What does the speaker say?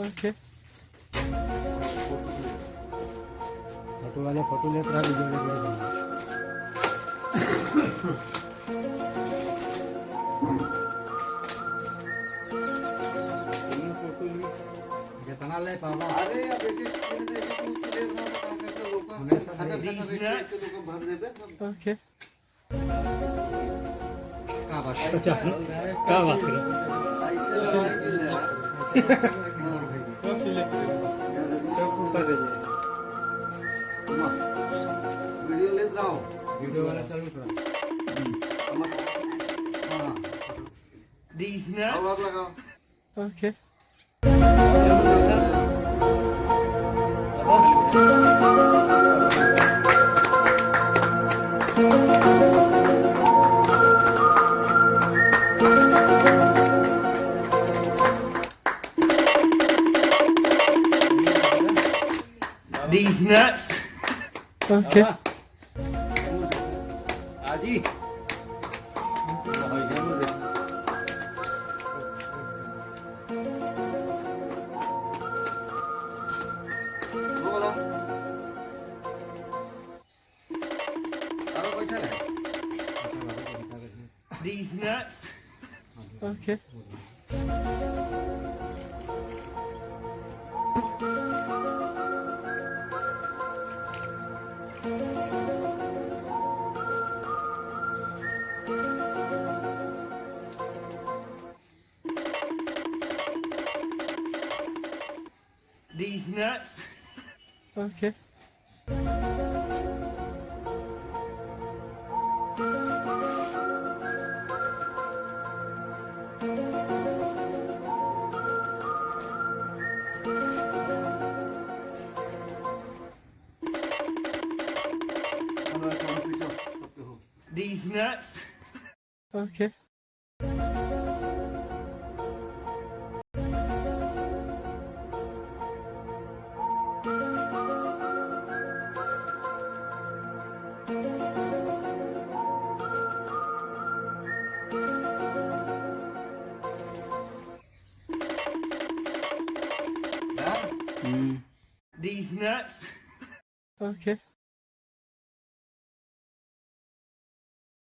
okay photo वाले photo लेते रहा वीडियो ले जितना ले पावा अरे अब एक एक सीन दे तू ले ना बता करके लोग हमेशा खाता खाता रेट के लोग भर देबे ओके का बात अच्छा क्या बात कर ऐसे लड़ाई की ले सब सिलेक्ट सब ऊपर दे वीडियो ले रहा हूं वीडियो वाला चालू करो हां दीना आवाज लगाओ ओके दीना ओके आजी बोला अरे पैसा ले दीना ओके दीना ओके हमारे पास पीछे सबके हो दीना ओके यार दीना ओके